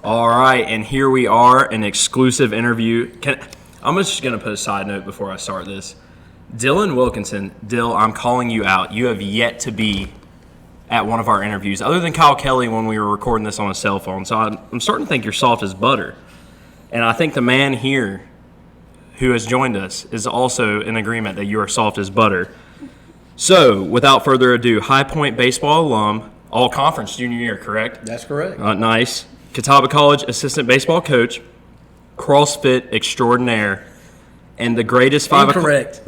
All right, and here we are, an exclusive interview. I'm just going to put a side note before I start this. Dylan Wilkinson, Dill, I'm calling you out. You have yet to be at one of our interviews, other than Kyle Kelly when we were recording this on a cell phone. So I'm starting to think you're soft as butter. And I think the man here who has joined us is also in agreement that you are soft as butter. So, without further ado, High Point baseball alum, all-conference junior year, correct? That's correct. Nice. Catawba College assistant baseball coach, CrossFit extraordinaire, and the greatest Incorrect.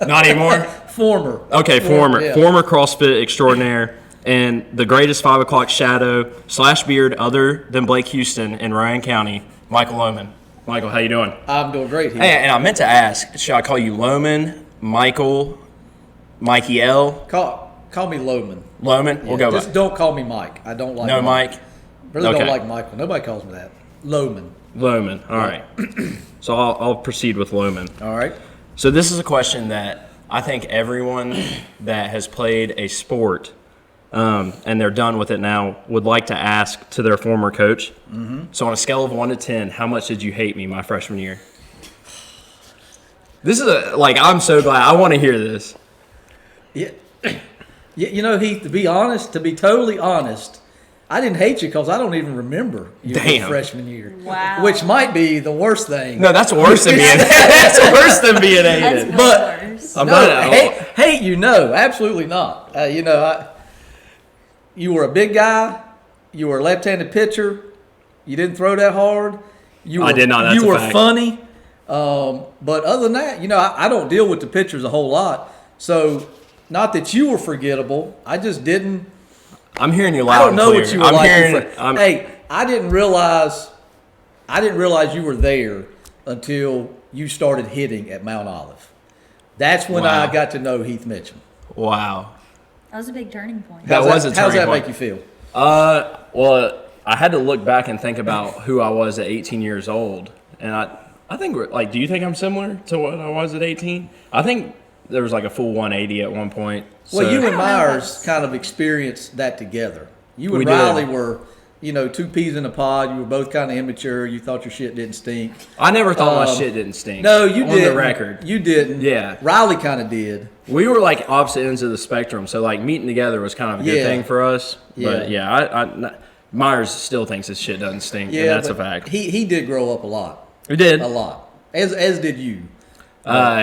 Not anymore? Former. Okay, former. Yeah. Former CrossFit extraordinaire, and the greatest 5 o'clock shadow / beard other than Blake Houston in Ryan County, Michael Lowman. Michael, how you doing? I'm doing great. Hey, and I meant to ask, should I call you Lowman, Michael, Mikey L? Call me Lowman. Lowman? We'll go Just back. don't call me Mike. I don't like No Mike. Mike? Really Okay. don't like Michael. Nobody calls me that. Lowman. Lowman. All right. So I'll proceed with Lowman. All right. So this is a question that I think everyone that has played a sport and they're done with it now would like to ask to their former coach. Mm-hmm. So on a scale of 1 to 10, how much did you hate me my freshman year? This is I'm so glad. I want to hear this. Yeah. You know, Heath, to be totally honest, I didn't hate you because I don't even remember your freshman year. Wow. Which might be the worst thing. No, that's worse than being that's worse than being hated. That's But worse. I'm no, not hate you, no, absolutely not. You were a big guy. You were a left-handed pitcher. You didn't throw that hard. I did not. That's you a were fact. funny. But other than that, I don't deal with the pitchers a whole lot. So, not that you were forgettable. I just didn't. I'm hearing you loud. I don't know and what clear. you were I'm like. hearing. Hey, I didn't realize you were there until you started hitting at Mount Olive. That's when Wow. I got to know Heath Mitchell. Wow. That was a big turning point. That was a How's turning that point. make you feel? Well, I had to look back and think about who I was at 18 years old, and I think do you think I'm similar to what I was at 18? I think there was like a full 180 at one point. Well, So- you and I don't know. Myers kind of experienced that together. You and We did. Riley were, two peas in a pod. You were both kind of immature. You thought your shit didn't stink. I never thought my shit didn't stink. No, you on didn't. the record. You didn't. Yeah. Riley kind of did. We were like opposite ends of the spectrum, so like meeting together was kind of a good Yeah. thing for us. But Yeah. Myers still thinks his shit doesn't stink, Yeah, and that's a but fact. He did grow up a lot. We did. A lot. As did you.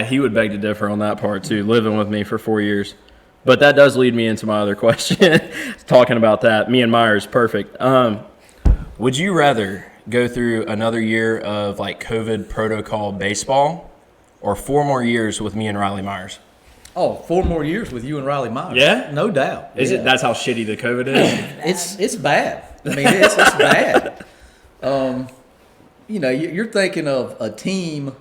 He would beg to differ on that part too, living with me for 4 years. But that does lead me into my other question, talking about that. Me and Myers, perfect. Would you rather go through another year of like COVID protocol baseball or 4 more years with me and Riley Myers? Oh, 4 more years with you and Riley Myers. Yeah? No doubt. Is Yeah. it? That's how shitty the COVID is? It's bad. I mean, it's bad. You're thinking of a team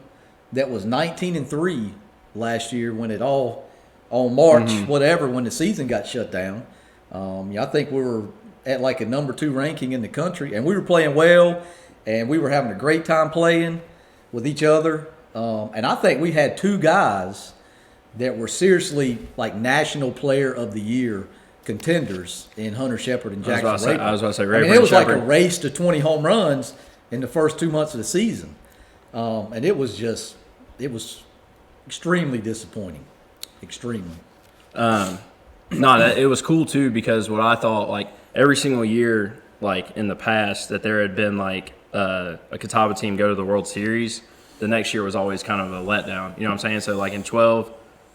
that was 19-3 last year when it all on March whatever when the season got shut down. I think we were at like a number 2 ranking in the country, and we were playing well, and we were having a great time playing with each other. And I think we had 2 guys that were seriously like National Player of the Year contenders in Hunter Shepard and Jackson Rayburn. I was about to say I Rayburn. mean, it was like a Shepard. race to 20 home runs in the first 2 months of the season. And it was extremely disappointing. Extremely. It was cool too because what I thought like every single year like in the past that there had been like a Catawba team go to the World Series, the next year was always kind of a letdown. You know what I'm saying? So like in 12,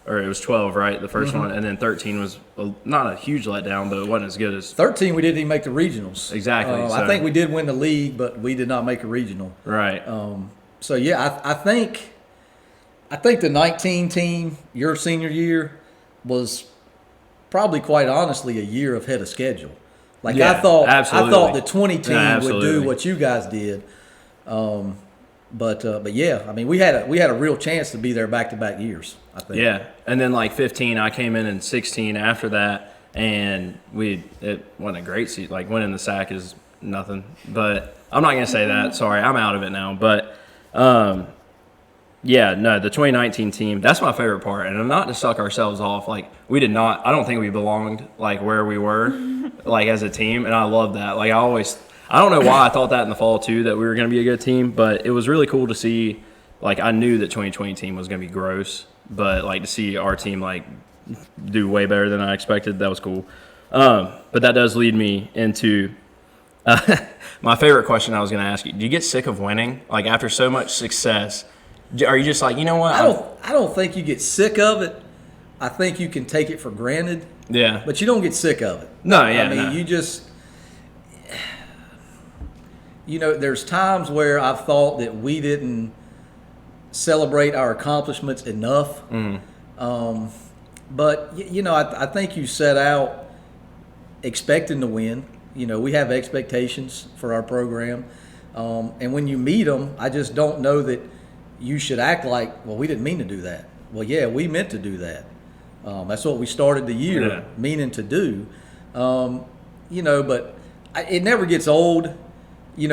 or it was 12, right? The 1st one, and then 13 was not a huge letdown, but it wasn't as good as 13, we didn't even make the regionals. Exactly, I so- think we did win the league, but we did not make a regional. right. So yeah, I think the 19 team, your senior year, was probably quite honestly a year ahead of schedule. Like Yeah, I thought absolutely. the 20 team Yeah, would do absolutely. what you guys did. But yeah, I mean we had a real chance to be there back-to-back years, I think. Yeah, and then like 15, I came in 16 after that, and it wasn't a great season. Like winning the SAC is nothing, but I'm not gonna say that. Sorry, I'm out of it now. But yeah, no, the 2019 team, that's my favorite part, and not to suck ourselves off. Like we did not. I don't think we belonged like where we were, like as a team, and I love that. Like I don't know why I thought that in the fall too, that we were going to be a good team, but it was really cool to see. Like, I knew that 2020 team was going to be gross, but like to see our team like do way better than I expected, that was cool. But that does lead me into my favorite question I was going to ask you. Do you get sick of winning? Like, after so much success, are you just like, you know what? I don't think you get sick of it. I think you can take it for granted. Yeah. But you don't get sick of it. No, yeah. I mean, you just, there's times where I've thought that we didn't celebrate our accomplishments enough. But, I think you set out expecting to win. We have expectations for our program. And when you meet them, I just don't know that you should act like, well, we didn't mean to do that. Well, yeah, we meant to do that. That's what we started the year meaning to do. But it never gets old.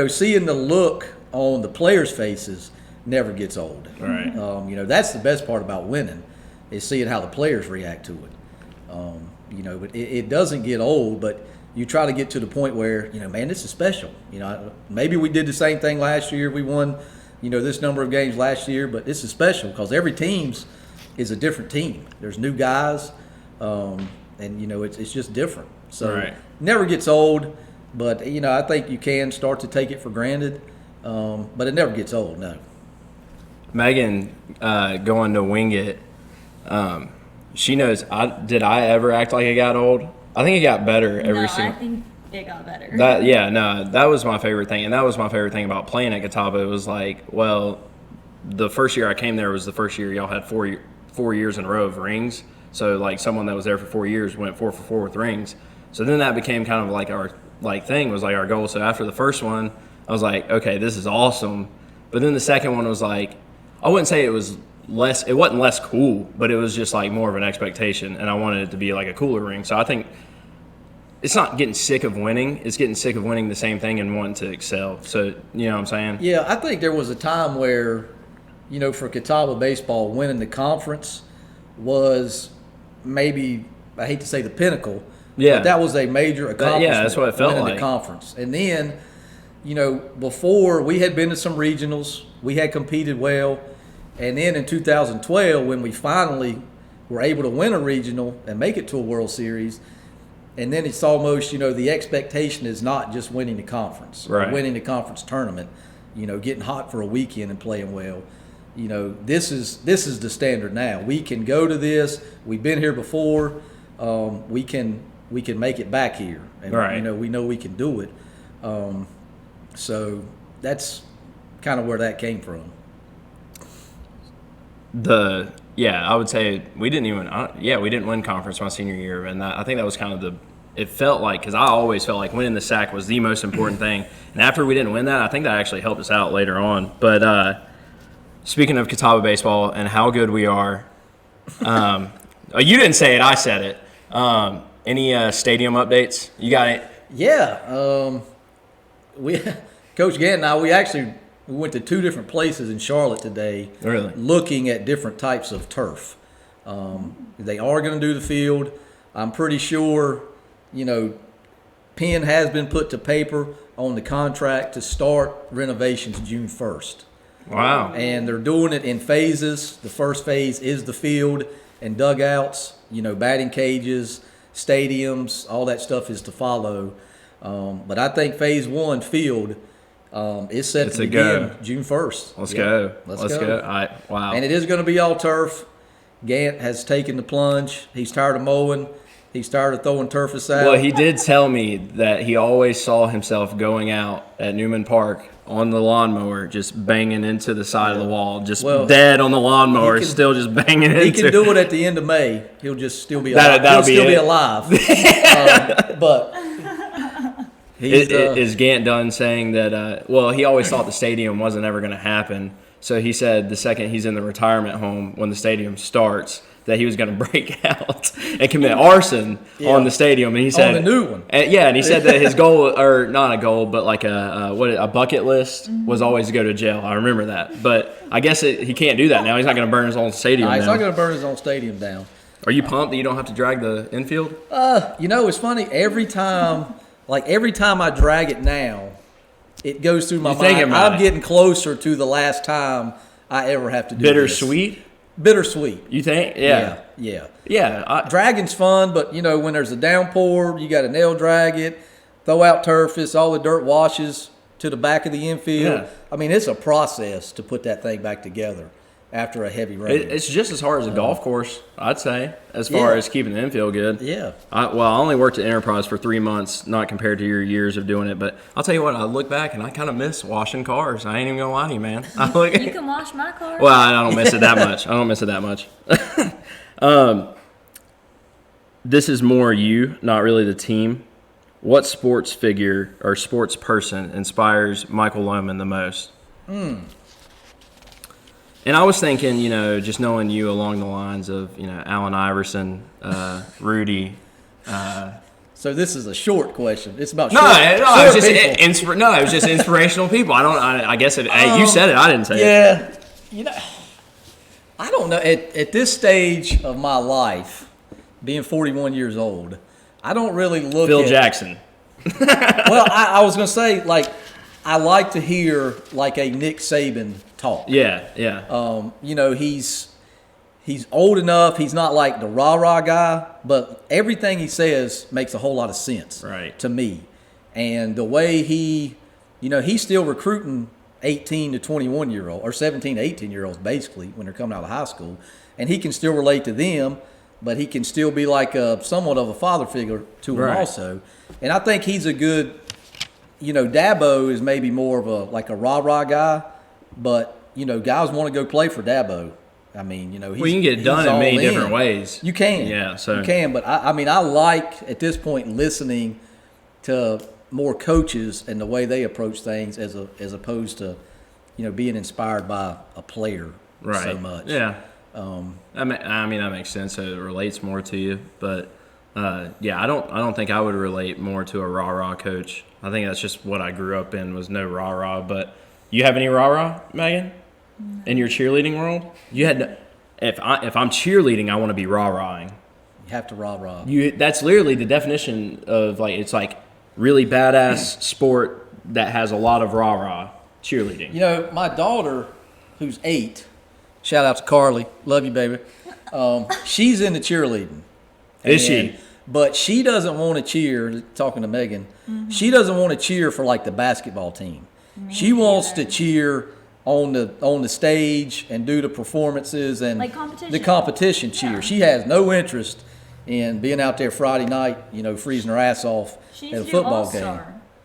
Seeing the look on the players' faces never gets old. Right. That's the best part about winning, is seeing how the players react to it. But it doesn't get old, but you try to get to the point where, man, this is special. Maybe we did the same thing last year. We won, this number of games last year, but this is special because every team's is a different team. There's new guys, and it's just different. So never gets old, but I think you can start to take it for granted, but it never gets old. No. Megan going to wing it. She knows. Did I ever act like it got old? I think it got better every single. I think it got better. That was my favorite thing, and that was my favorite thing about playing at Catawba. It was like, well, the first year I came there was the first year y'all had 4 years in a row of rings. So like someone that was there for 4 years went 4 for 4 with rings. So then that became kind of like our thing, was like our goal. So after the first one, I was like, okay, this is awesome. But then the second one was like, I wouldn't say it was less. It wasn't less cool, but it was just like more of an expectation, and I wanted it to be like a cooler ring. So I think it's not getting sick of winning. It's getting sick of winning the same thing and wanting to excel. So, you know what I'm saying? Yeah, I think there was a time where, for Catawba baseball, winning the conference was maybe, I hate to say the pinnacle, but that was a major accomplishment. Yeah, that's what it felt winning like. The conference. And then, before we had been to some regionals, we had competed well. And then in 2012, when we finally were able to win a regional and make it to a World Series, and then it's almost, the expectation is not just winning the conference, or winning the conference tournament, getting hot for a weekend and playing well. This is the standard now. We can go to this. We've been here before. We can make it back here, and we know we can do it. So that's kind of where that came from. I would say we didn't win conference my senior year, and I think that was kind of it felt like, because I always felt like winning the SAC was the most important thing, and after we didn't win that, I think that actually helped us out later on. But speaking of Catawba baseball and how good we are, you didn't say it, I said it. Any stadium updates? You got it? Yeah, Coach Gant and I, we went to 2 different places in Charlotte today, looking at different types of turf. They are going to do the field. I'm pretty sure, pen has been put to paper on the contract to start renovations June 1st. Wow. And they're doing it in phases. The first phase is the field and dugouts, batting cages, stadiums, all that stuff is to follow. But I think phase 1 field is set to begin June 1st. Let's go. Let's go. All right. Wow. And it is going to be all turf. Gant has taken the plunge. He's tired of mowing. He's tired of throwing turf aside. Well, he did tell me that he always saw himself going out at Newman Park on the lawnmower, just banging into the side of the wall, dead on the lawnmower, still just banging into. He can do it at the end of May. He'll just still be alive. He'll still be alive. But is Gant done saying that? He always thought the stadium wasn't ever going to happen. So he said the second he's in the retirement home, when the stadium starts, that he was going to break out and commit arson on the stadium. And he said, on the new one. And he said that his goal, or not a goal, but like a bucket list was always to go to jail. I remember that. But I guess he can't do that now. He's not going to burn his own stadium down. He's not going to burn his own stadium down. Are you pumped that you don't have to drag the infield? It's funny. Every time I drag it now, it goes through my You're thinking mind. about I'm it. getting closer to the last time I ever have to do Bittersweet? this. Bittersweet. You think? Yeah. Yeah. Yeah. Dragging's fun, but when there's a downpour, you got to nail drag it, throw out turfus, all the dirt washes to the back of the infield. Yeah. I mean, it's a process to put that thing back together after a heavy rain. It's just as hard as a golf course, I'd say, as far as keeping the infield good. Yeah. I only worked at Enterprise for 3 months, not compared to your years of doing it. But I'll tell you what, I look back and I kind of miss washing cars. I ain't even gonna lie to you, man. You can wash my car. Well, I don't miss it that much. I don't miss it that much. This is more you, not really the team. What sports figure or sports person inspires Michael Lowman the most? And I was thinking, just knowing you along the lines of, Allen Iverson, Rudy. So this is a short question. It's about No, short, it short was people. it was just inspirational people. I guess hey, you said it. I didn't say it. Yeah. I don't know. At this stage of my life, being 41 years old, I don't really look Phil at... Jackson. Well, I was going to say, I like to hear, a Nick Saban talk. Yeah. He's old enough. He's not like the rah-rah guy, but everything he says makes a whole lot of sense to me. And the way he's still recruiting 18 to 21-year-old or 17 to 18-year-olds basically when they're coming out of high school, and he can still relate to them, but he can still be like somewhat of a father figure to them also. And I think he's a good, Dabo is maybe more of a rah-rah guy, but, guys want to go play for Dabo. I mean, he's, well, you can get it done in many different ways. You can. Yeah, so. You can, but I like, at this point, listening to more coaches and the way they approach things as opposed to, being inspired by a player so much. Yeah. I mean, that makes sense. So it relates more to you. But, I don't think I would relate more to a rah-rah coach. I think that's just what I grew up in was no rah-rah. But you have any rah-rah, Megan? In your cheerleading world, you had. If I'm cheerleading, I want to be rah-rahing. You have to rah-rah. That's literally the definition of it's really badass sport that has a lot of rah-rah cheerleading. My daughter, who's 8, shout out to Carly, love you, baby. She's into cheerleading. Is she? But she doesn't want to cheer. Talking to Megan, she doesn't want to cheer for the basketball team. She wants to cheer on the stage and do the performances and the competition cheer. Yeah. She has no interest in being out there Friday night, freezing her ass off at a football game.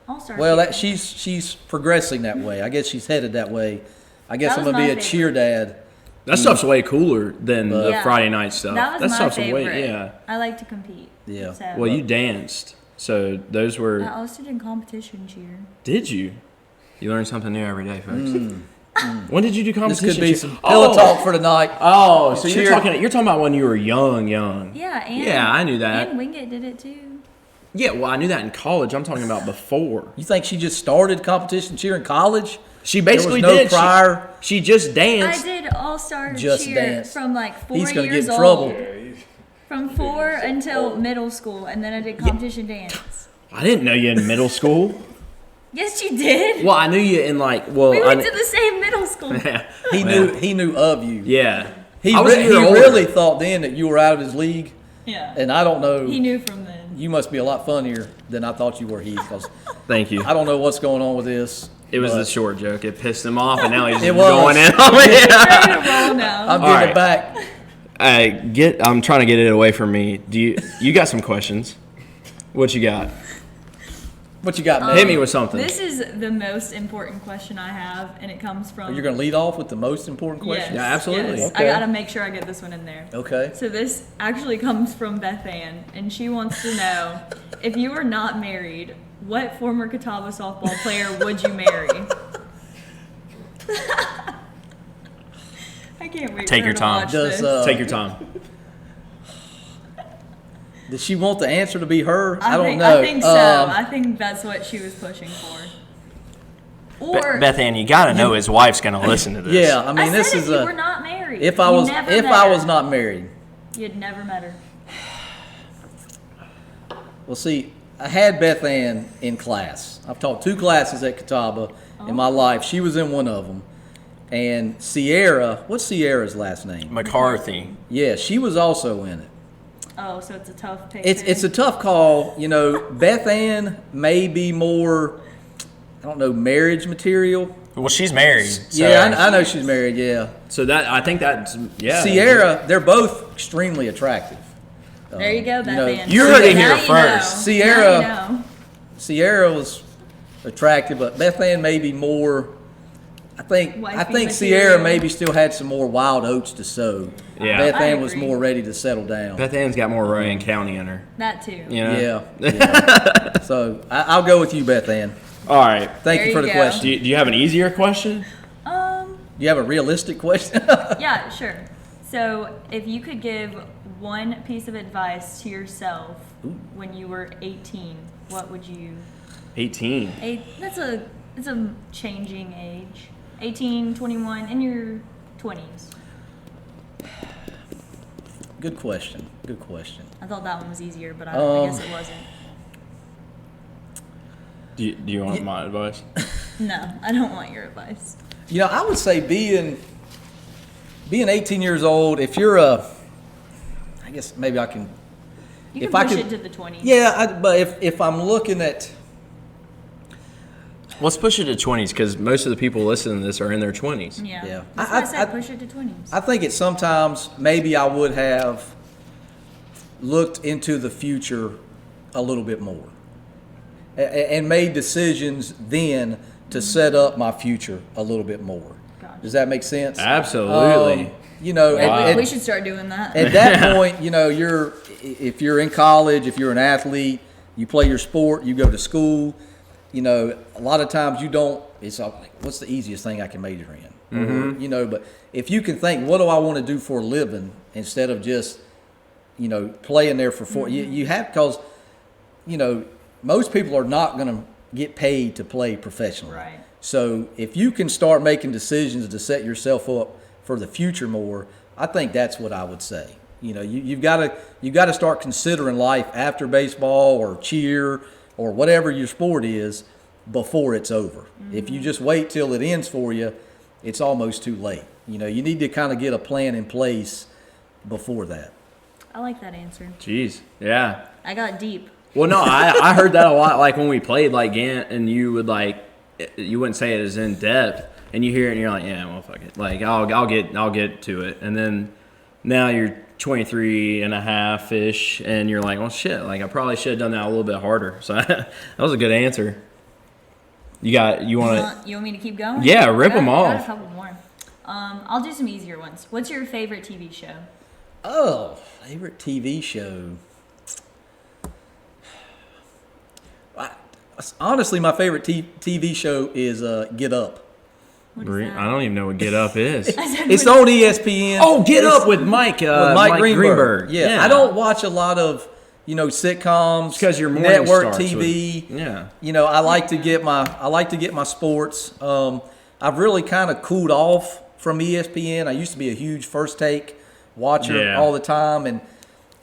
All-star. Well, she's progressing that way. I guess she's headed that way. I guess That I'm was gonna be a my cheer dad. That stuff's way cooler than the Yeah. Friday night stuff. That was my stuff's favorite. way. I like to compete. Yeah. So. Well, you danced, so those were. I also did competition cheer. Did you? You learn something new every day, folks. When did you do This competition? could be some pillow talk for tonight. Oh, so Cheer. you're talking about when you were young. Yeah, and Yeah, I knew that. And Wingate did it too. Yeah, well, I knew that in college. I'm talking about before. You think she just started competition cheer in college? She basically There was no did. prior. She just I danced. did all-star Just cheer dance. from 4 He's gonna years get in trouble. old. From 4 until middle school, and then I did competition dance. I didn't know you in middle school. Yes, you did. Well, I knew you in we I went to the same middle school. He knew of you. Yeah. He I was a year older. really thought then that you were out of his league, Yeah. and I don't know. He knew from then. You must be a lot funnier than I thought you were, Heath. 'Cause Thank you. I don't know what's going on with this. It was but a short joke. It pissed him off, and now he's It was. going in on me. Ready to roll now. I'm All getting right. it back. I'm trying to get it away from me. You got some questions? What you got? What you got, man? Hit me with something. This is the most important question I have, and it comes from. You're going to lead off with the most important question? Yeah, absolutely. Yes. Okay. I gotta make sure I get this one in there. Okay. So this actually comes from Beth Ann, and she wants to know, if you were not married, what former Catawba softball player would you marry? I can't wait Take for your her to time. watch Does, this. Take your time. Does she want the answer to be her? I don't think, know. I think so. I think that's what she was pushing for. Or Beth Ann, you got to know his wife's going to listen to this. Yeah, I I mean, said this if is you a. were not married. If I You was, never if met I her. was not married, You'd never met her. well, see, had Beth Ann in class. I've taught 2 classes at Catawba in my life. She was in one of them. And Sierra, what's Sierra's last name? McCarthy. Yeah, she was also in it. Oh, so it's a tough pick. It's a tough call. You know, Beth Ann may be more, I don't know, marriage material. Well, she's married. So. Yeah, I know she's married, yeah. So I think that's, yeah. Sierra, they're both extremely attractive. There you go, Beth Ann. You heard it Now here you first. know. Sierra- Now you know. Sierra was attractive, but Beth Ann may be more. I think Wifey Sierra material. maybe still had some more wild oats to sow. Yeah. Beth I Ann was agree. more ready to settle down. Beth Ann's got more Rowan County in her. That too. You know? Yeah. So I'll go with you, Beth Ann. All right. Thank There you for you the go. question. Do you have an easier question? Do you have a realistic question? Yeah, sure. So, if you could give one piece of advice to yourself when you were 18, what would you? 18. It's a changing age. 18, 21, in your 20s. Good question. Good question. I thought that one was easier, but I guess it wasn't. Do you want my advice? No, I don't want your advice. You know, I would say being 18 years old, if you're I guess maybe I can. You If can I push could- it to the 20s. Yeah, but if I'm looking at. Let's push it to 20s because most of the people listening to this are in their 20s. Yeah. Yeah. That's I- why I said I- push it to 20s. I think it's sometimes maybe I would have looked into the future a little bit more and made decisions then to set up my future a little bit more. Gotcha. Does that make sense? Absolutely. You know, Wow. We should start doing that. at that point, you know, if you're in college, if you're an athlete, you play your sport, you go to school, you know, a lot of times you don't, it's like, what's the easiest thing I can major in? Or, you know, but if you can think, what do I want to do for a living instead of just, you know, playing there for 4, you have, because, you know, most people are not going to get paid to play professionally. Right. So if you can start making decisions to set yourself up for the future more, I think that's what I would say. You know, you've got to start considering life after baseball or cheer or whatever your sport is before it's over. If you just wait till it ends for you, it's almost too late. You know, you need to kind of get a plan in place before that. I like that answer. Jeez. Yeah. I got deep. Well, no, I heard that a lot. Like when we played like Gant, and you would you wouldn't say it as in depth, and you hear it and you're like, yeah, well, fuck it. Like I'll get to it, and then now you're 23 and a half ish, and you're like, well, shit. Like I probably should have done that a little bit harder. So that was a good answer. You want to? You want me to keep going? Yeah, rip 'em I got off. a couple more. I'll do some easier ones. What's your favorite TV show? Oh, favorite TV show. Honestly, my favorite TV show is Get Up. What is that? I don't even know what Get Up is. I said, It's what- on ESPN. Oh, Get It's- Up with Mike. with Mike Greenberg. Yeah. I don't watch a lot of sitcoms. because your morning network starts TV. with- yeah. You know, I like to get my sports. I've really kind of cooled off from ESPN. I used to be a huge First Take watcher Yeah. all the time, and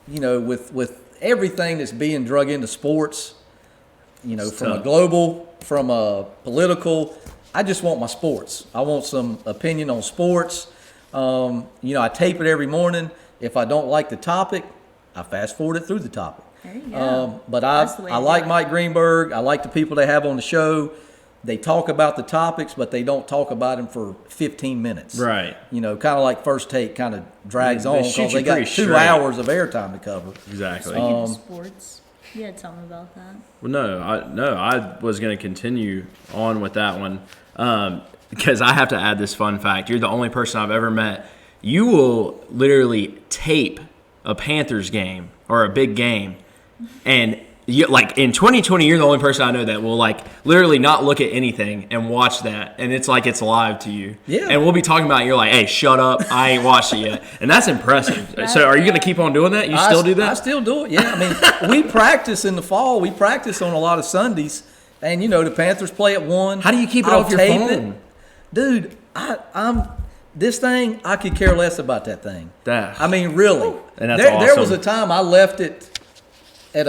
you know, with everything that's being drug into sports, you know, It's from a tough. global, from a political, I just want my sports. I want some opinion on sports. You know, I tape it every morning. If I don't like the topic, I fast forward it through the topic. There you go. But That's the way I to do like it. Mike Greenberg. I like the people they have on the show. They talk about the topics, but they don't talk about them for 15 minutes. Right. You know, kind of like First Take kind of drags They on shoot because you they got pretty 2 straight. hours of airtime to cover. Exactly. Speaking of sports, you had something about that. Well, no, I was going to continue on with that one because I have to add this fun fact. You're the only person I've ever met. You will literally tape a Panthers game or a big game, and like in 2020, you're the only person I know that will like literally not look at anything and watch that, and it's like it's live to you. Yeah. And we'll be talking about it, and you're like, hey, shut up, I ain't watched it yet, and that's impressive. So, are you going to keep on doing that? You still do that? I still do it. Yeah, I mean, we practice in the fall. We practice on a lot of Sundays, and you know the Panthers play at 1. How do you keep it I'll off your tape phone? it. Dude? I'm this thing. I could care less about that thing. That- I mean, really. And that's There was awesome. a time I left it at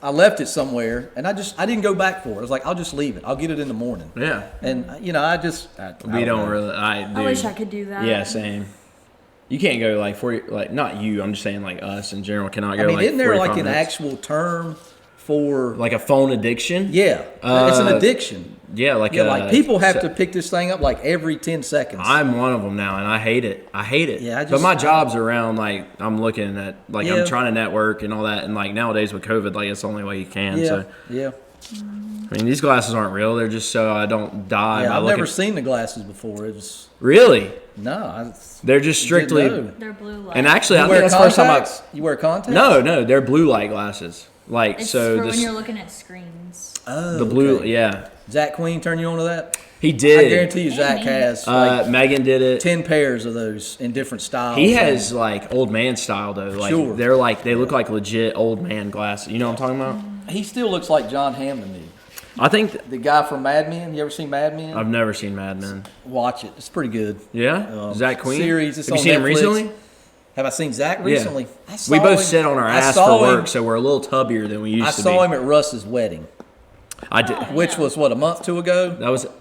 I left it somewhere, and I didn't go back for it. I was like, I'll just leave it. I'll get it in the morning. Yeah. And I We don't know. really. I wish I could do that. Yeah, same. You can't go not you. I'm just saying like us in general cannot go. I mean, isn't there 45 like an minutes. actual term for? Like a phone addiction? Yeah, it's an addiction. Yeah, like like people have to pick this thing up like every 10 seconds. I'm one of them now, and I hate it. Yeah, but my job's around like I'm looking at like Yeah. I'm trying to network and all that, and like nowadays with COVID, like it's the only way you can. Yeah, So yeah. I mean, these glasses aren't real. They're just so I don't die. Yeah, by I've looking. never seen the glasses before. It was Really? no. They're just strictly. Didn't know. They're blue light. And actually, I You think wear that's the first time contacts? You wear contacts? No, they're blue light glasses. Like it's so for this when you're looking at screens. Oh, the blue. okay. Yeah, Zach Queen turn you on to that? he I did. guarantee you, Zach has like Megan did it. 10 pairs of those in different styles. He has like old man style though. Like Sure. they're like they look like legit old man glasses. You know what I'm talking about? He still looks like John Hamm to me. I think The guy from Mad Men. You ever seen Mad Men? I've never seen Mad Men. Watch it. It's pretty good. Yeah, Zach Queen. Series. It's Have you on seen him Netflix. recently? Have I seen Zach recently? I saw We both him- sit on our I ass saw for him- work, so we're a little tubbier than we used I to be. saw him at Russ's wedding, I did. which was what, a month, 2 ago?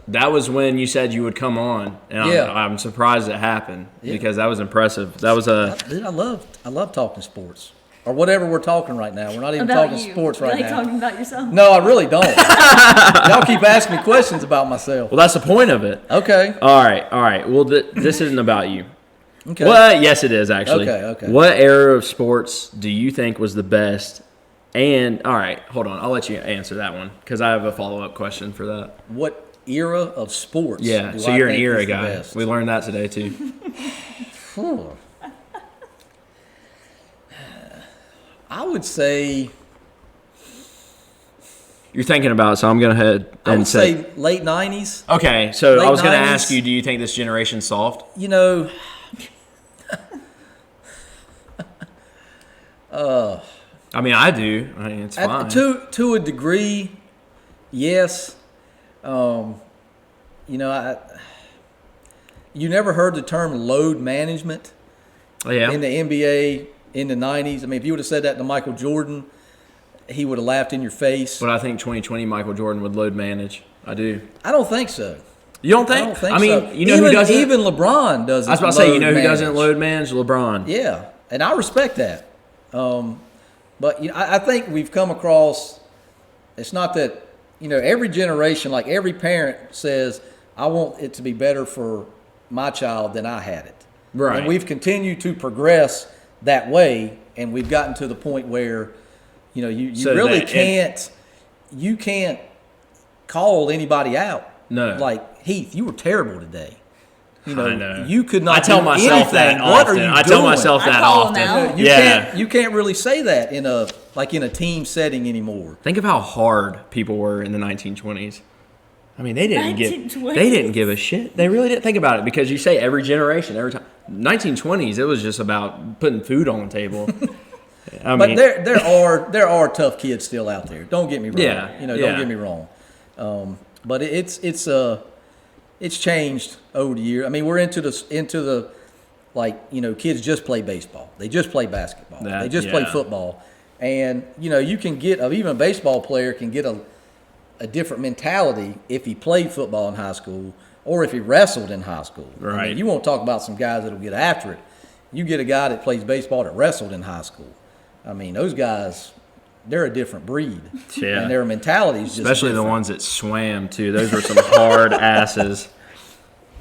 That was when you said you would come on, and Yeah. I'm surprised it happened Yeah. because that was impressive. That was a Dude, I love talking sports or whatever we're talking right now. We're not even About talking you. sports You right like now. talking about yourself. No, I really don't. Y'all keep asking me questions about myself. well. That's the point of it. Okay. All right. Well, this isn't about you. Okay. Well, yes, it is actually. Okay. What era of sports do you think was the best? And all right, hold on. I'll let you answer that one because I have a follow-up question for that. What era of sports? Yeah. do So I you're an think era is the guy. best? We learned that today too. Phew. I would say You're thinking about it, so I'm gonna head I and would say late 90s. Okay, so I late was going to 90s. ask you, do you think this generation's soft? You know, I mean, I do. I mean, it's fine. to a degree, yes. You know, you never heard the term load management Oh, yeah. in the NBA in the 90s. I mean, if you would have said that to Michael Jordan, he would have laughed in your face. But I think 2020 Michael Jordan would load manage. I do. I don't think so. You don't I think? don't think I mean, so. you know who doesn't? Even LeBron doesn't. I was about to say, you load know who doesn't manage. load manage? LeBron. Yeah, and I respect that. But you know, I think we've come across. It's not that every generation, like every parent says, I want it to be better for my child than I had it. Right. And we've continued to progress that way, and we've gotten to the point where, you So really that- can't. You can't call anybody out. No. Like, Heath, you were terrible today. I know. You could not. I tell do myself that anything. What are often. you I tell doing? myself I that call him often. out. You can't really say that in a team setting anymore. Think of how hard people were in the 1920s. I mean, they didn't 1920s. give a shit. They really didn't think about it because you say every generation, every time. 1920s, it was just about putting food on the table. I But mean, there are tough kids still out there. Don't get me wrong. Yeah, Don't yeah. get me wrong. But it's changed over the years. I mean, we're into the kids just play baseball. They just play basketball. They just play Yeah. football. And you can get even a baseball player can get a different mentality if he played football in high school or if he wrestled in high school. I Right. mean, you won't talk about some guys that'll get after it. You get a guy that plays baseball that wrestled in high school. I mean, those guys, they're a different breed. Yeah. And their mentality is just especially the different. ones that swam too. Those were some hard asses.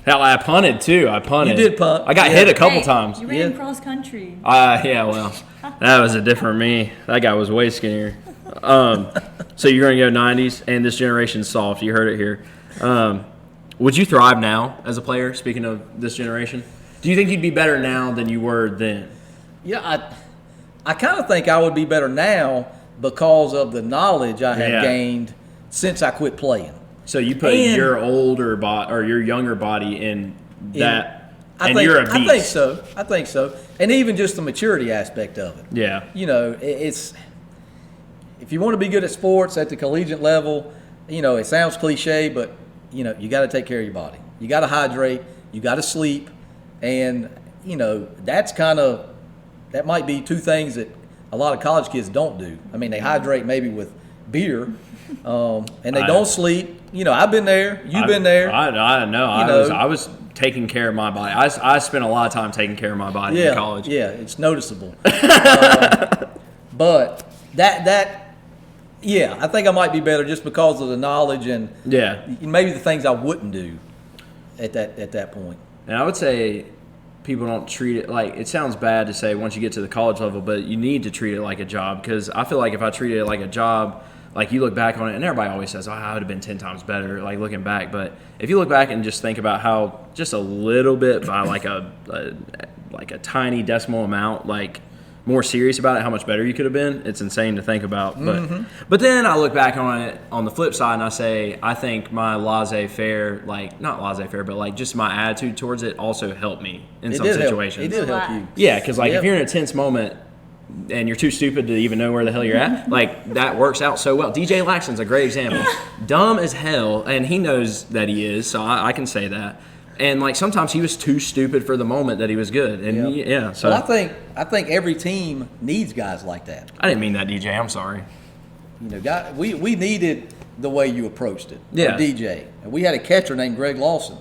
Hell, I punted too. I punted. You did punt. I got Yeah. hit a couple Hey, times. You ran Yeah. cross country. Yeah, well, that was a different me. That guy was way skinnier. So you're going to go 90s, and this generation's soft. You heard it here. Would you thrive now as a player, speaking of this generation? Do you think you'd be better now than you were then? Yeah, I kind of think I would be better now because of the knowledge I have Yeah. gained since I quit playing. So you put And- your older body or your younger body in that, and think, you're a beast. I think so. And even just the maturity aspect of it. Yeah. It's if you want to be good at sports at the collegiate level, it sounds cliche, but you got to take care of your body. You got to hydrate. You got to sleep, and that might be two things that a lot of college kids don't do. I mean, they hydrate maybe with beer, and they don't sleep. You know, I've been there. You've been there. I know. I was taking care of my body. I spent a lot of time taking care of my body in college. Yeah, it's noticeable. But I think I might be better just because of the knowledge and maybe the things I wouldn't do at that point. And I would say people don't treat it like, it sounds bad to say once you get to the college level, but you need to treat it like a job, because I feel like if I treated it like a job, like you look back on it, and everybody always says, oh, I would have been 10 times better, like looking back. But if you look back and just think about how just a little bit by like a tiny decimal amount, like more serious about it, how much better you could have been, it's insane to think about. But then I look back on it on the flip side and I say, I think my laissez-faire, like not laissez-faire, but like just my attitude towards it also helped me in some situations. It did help you. Yeah, because like if you're in a tense moment and you're too stupid to even know where the hell you're at, like that works out so well. DJ Laxton's a great example. Dumb as hell, and he knows that he is, so I can say that. And like sometimes he was too stupid for the moment that he was good, and so well, I think every team needs guys like that. I didn't mean that, DJ. I'm sorry. You know, we needed the way you approached it. Yeah, DJ. And we had a catcher named Greg Lawson.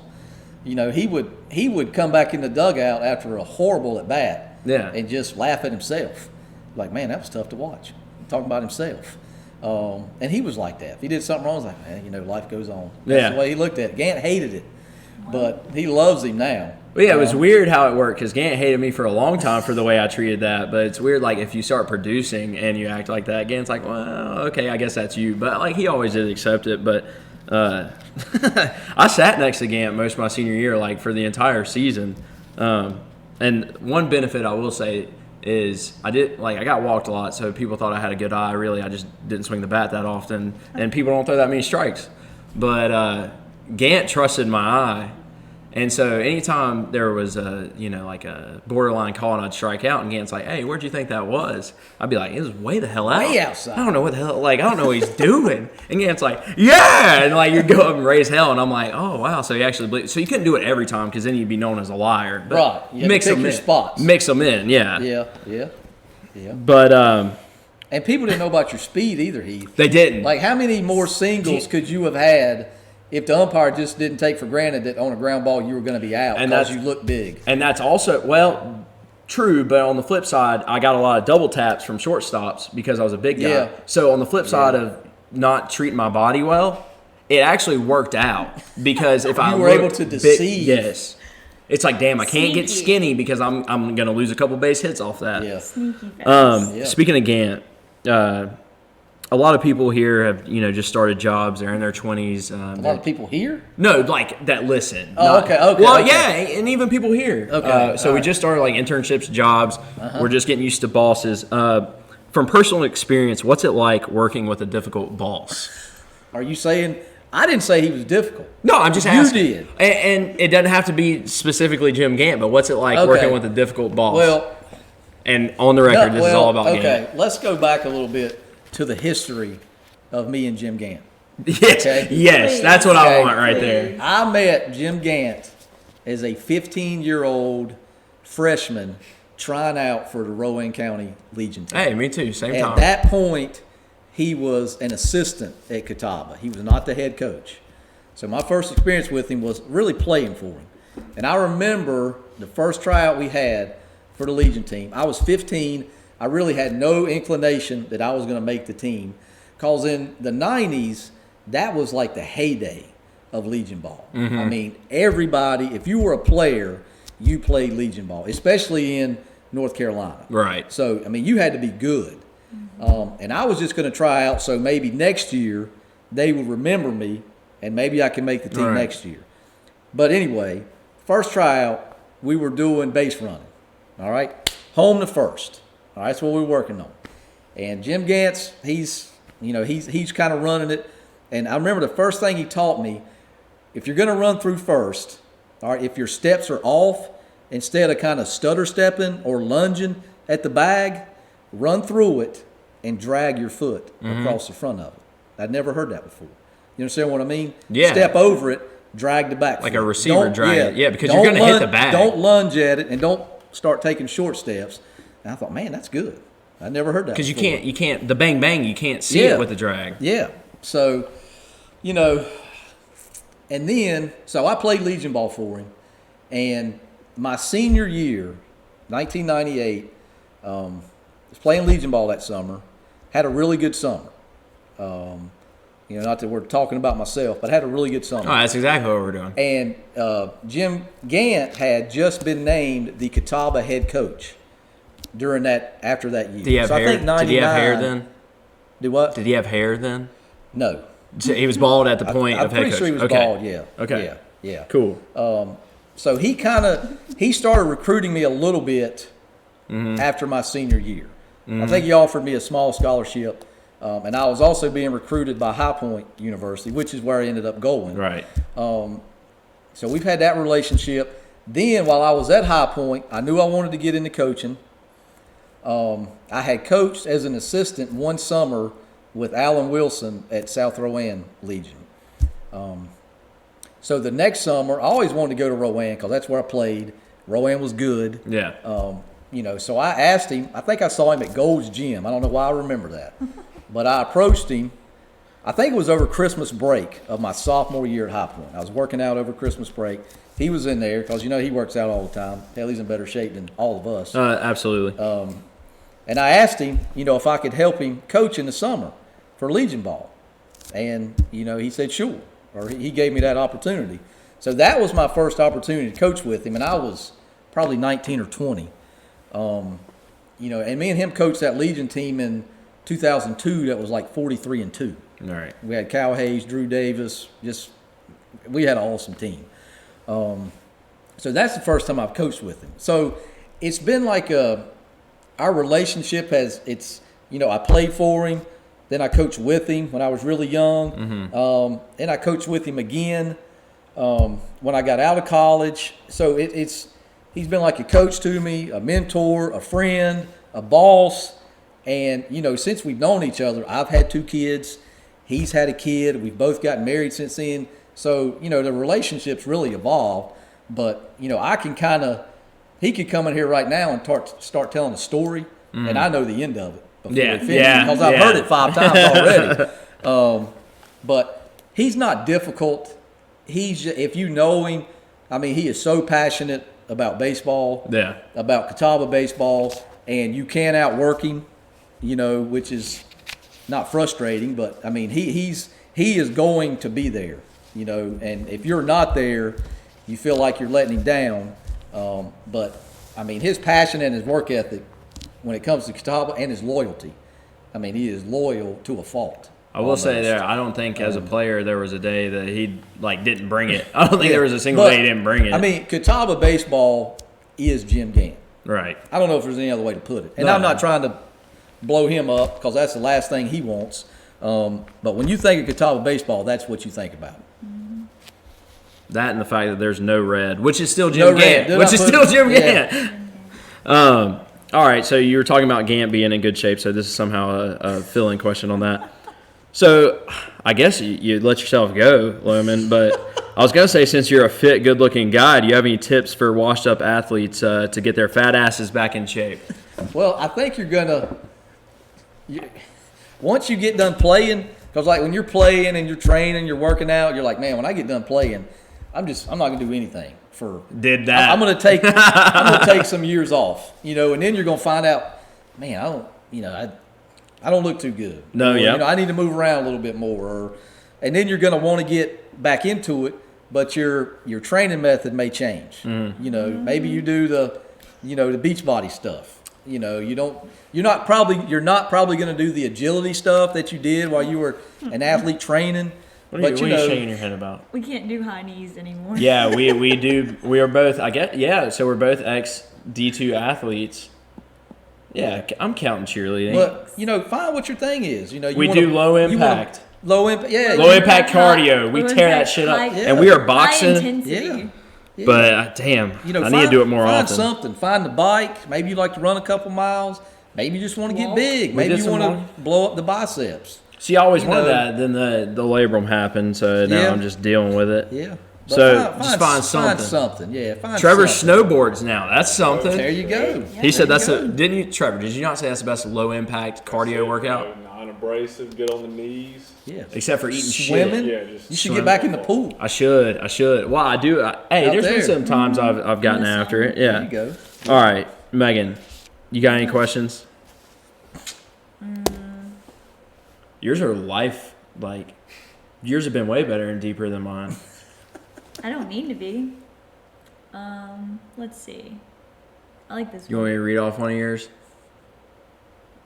You know, he would come back in the dugout after a horrible at bat, and just laugh at himself. Like, man, that was tough to watch. Talking about himself. And he was like that. If he did something wrong, I was like, man, you know, life goes on. That's the way he looked at it. Gant hated it. But he loves him now. Well, yeah, it was weird how it worked, because Gant hated me for a long time for the way I treated that. But it's weird, like, if you start producing and you act like that, Gant's like, well, okay, I guess that's you. But, like, he always did accept it. But I sat next to Gant most of my senior year, like, for the entire season. And one benefit I will say is I got walked a lot, so people thought I had a good eye. Really, I just didn't swing the bat that often. And people don't throw that many strikes. But Gant trusted my eye. And so anytime there was a borderline call and I'd strike out and Gant's like, hey, where'd you think that was? I'd be like, it was way the hell out. Way outside. I don't know what the hell, like, I don't know what he's doing. And Gant's like, yeah! And like, you'd go up and raise hell. And I'm like, oh, wow. So he actually believed. So you couldn't do it every time, because then you'd be known as a liar. But right. You mix them in. Spots. Mix them in, yeah. Yeah. But, and people didn't know about your speed either, Heath. They didn't. Like, how many more singles could you have had if the umpire just didn't take for granted that on a ground ball you were going to be out because you look big? And that's also, well, true, but on the flip side, I got a lot of double taps from shortstops because I was a big guy. Yeah. So on the flip side of not treating my body well, it actually worked out, because if I were able to deceive. Yes. It's like, damn, I can't get skinny because I'm going to lose a couple base hits off that. Yeah. Sneaky fast. Speaking of Gant, a lot of people here have, just started jobs. They're in their 20s. A lot of people here? No, like that listen. Oh, okay. Well, okay. yeah, and even people here. Okay. So we just started like internships, jobs. We're just getting used to bosses. From personal experience, what's it like working with a difficult boss? Are you saying – I didn't say he was difficult. No, I'm just asking. You did. And it doesn't have to be specifically Jim Gant, but what's it like working with a difficult boss? Well – and on the record, this is all about Gant. Okay, let's go back a little bit to the history of me and Jim Gant. Yes, okay? yes, that's what I want right there. I met Jim Gant as a 15-year-old freshman trying out for the Rowan County Legion team. Hey, me too, same time. At that point, he was an assistant at Catawba. He was not the head coach. So my first experience with him was really playing for him. And I remember the first tryout we had for the Legion team. I was 15. I really had no inclination that I was going to make the team, because in the 90s, that was like the heyday of Legion ball. I mean, everybody, if you were a player, you played Legion ball, especially in North Carolina. Right. So, I mean, you had to be good. And I was just going to try out, so maybe next year they would remember me, and maybe I can make the team next year. But anyway, first tryout, we were doing base running. All right? Home to first. All right, that's what we're working on. And Jim Gantz, he's kind of running it. And I remember the first thing he taught me, if you're going to run through first, all right, if your steps are off, instead of kind of stutter stepping or lunging at the bag, run through it and drag your foot across the front of it. I'd never heard that before. You understand what I mean? Yeah. Step over it, drag the back like foot. a receiver drag it. Yeah, because you're going to hit the bag. Don't lunge at it, and don't start taking short steps. And I thought, man, that's good. I never heard that. Because before. you can't the bang bang, you can't see it with the drag. Yeah. So, you know, and then so I played Legion ball for him, and my senior year, 1998, was playing Legion ball that summer. Had a really good summer. You know, not that we're talking about myself, but I had a really good summer. Oh, that's exactly what we're doing. And Jim Gant had just been named the Catawba head coach after that year. Did he have hair? Did he have hair then? Do what? Did he have hair then? No. So he was bald at the point I'm of head pretty coach. sure he was bald, yeah. Okay. Yeah. Cool. So he started recruiting me a little bit after my senior year. I think he offered me a small scholarship, and I was also being recruited by High Point University, which is where I ended up going. Right. So we've had that relationship. Then while I was at High Point, I knew I wanted to get into coaching. I had coached as an assistant one summer with Alan Wilson at South Rowan Legion. So the next summer, I always wanted to go to Rowan because that's where I played. Rowan was good. Yeah. You know, so I asked him. I think I saw him at Gold's Gym. I don't know why I remember that, but I approached him. I think it was over Christmas break of my sophomore year at High Point. I was working out over Christmas break. He was in there because, you know, he works out all the time. Hell, he's in better shape than all of us. Absolutely. And I asked him, you know, if I could help him coach in the summer for Legion ball. And, you know, he said sure, or he gave me that opportunity. So that was my first opportunity to coach with him, and I was probably 19 or 20. You know, and me and him coached that Legion team in 2002 that was like 43-2. All right. We had Cal Hayes, Drew Davis, we had an awesome team. So that's the first time I've coached with him. So it's been like our relationship you know, I played for him, then I coached with him when I was really young, and I coached with him again when I got out of college. So he's been like a coach to me, a mentor, a friend, a boss. And, you know, since we've known each other, I've had 2 kids. He's had a kid. We've both gotten married since then. So, you know, the relationship's really evolved. But, you know, he could come in here right now and start telling a story, and I know the end of it before we finish because I've heard it 5 times already. But he's not difficult. If you know him, I mean, he is so passionate about baseball, about Catawba baseball, and you can't outwork him, you know, which is not frustrating, but I mean, he is going to be there, you know, and if you're not there, you feel like you're letting him down. But I mean, his passion and his work ethic when it comes to Catawba, and his loyalty, I mean, he is loyal to a fault. I will say there, I don't think as a player there was a day that he didn't bring it. I don't think there was a single day he didn't bring it. I mean, Catawba baseball is Jim Gant. Right. I don't know if there's any other way to put it. And I'm not trying to blow him up because that's the last thing he wants. But when you think of Catawba baseball, that's what you think about. That and the fact that there's no red, which is still Jim Gant. Gant. All right, so you were talking about Gant being in good shape, so this is somehow a fill-in question on that. So I guess you let yourself go, Lowman, but I was going to say, since you're a fit, good-looking guy, do you have any tips for washed-up athletes to get their fat asses back in shape? Well, I think you're going to – once you get done playing, because like when you're playing and you're training, you're working out, you're like, man, when I get done playing, I'm not going to do anything. I'm going to take some years off, you know, and then you're going to find out, man, I don't look too good. No, You know, I need to move around a little bit more, and then you're going to want to get back into it, but your training method may change. You know, maybe you do the beach body stuff. You know, you're not probably going to do the agility stuff that you did while you were an athlete training. What are you shaking your head about? We can't do high knees anymore. Yeah, we do. We are both, I guess, yeah, so we're both ex-D2 athletes. Yeah, I'm counting cheerleading. But, you know, find what your thing is. You know, we do low impact. Low impact, yeah. Low impact cardio. We tear that shit up. Yeah. And we are boxing. High intensity. Yeah. But, damn, you know, I need to do it more often. Find something. Find the bike. Maybe you like to run a couple miles. Maybe you just want to get big. Maybe you want to blow up the biceps. See, I always wanted that. Then the labrum happened, so now I'm just dealing with it. Yeah. But So just find something. Find something. Yeah, find Trevor something. snowboards now. That's something. There you go. He said There that's you a. go. Didn't you, Trevor? Did you not say that's the best low impact cardio workout? Non-abrasive, good on the knees. Yeah. Except for eating Swimming. Yeah, just You should swim. get back in the pool. I should. Well, I do. Hey, Out there's been there. some times I've gotten In the after it. sun. Yeah. There you go. All right, Megan, you got any questions? Yours are yours have been way better and deeper than mine. I don't need to be. Let's see. I like this You one. want me to read off one of yours?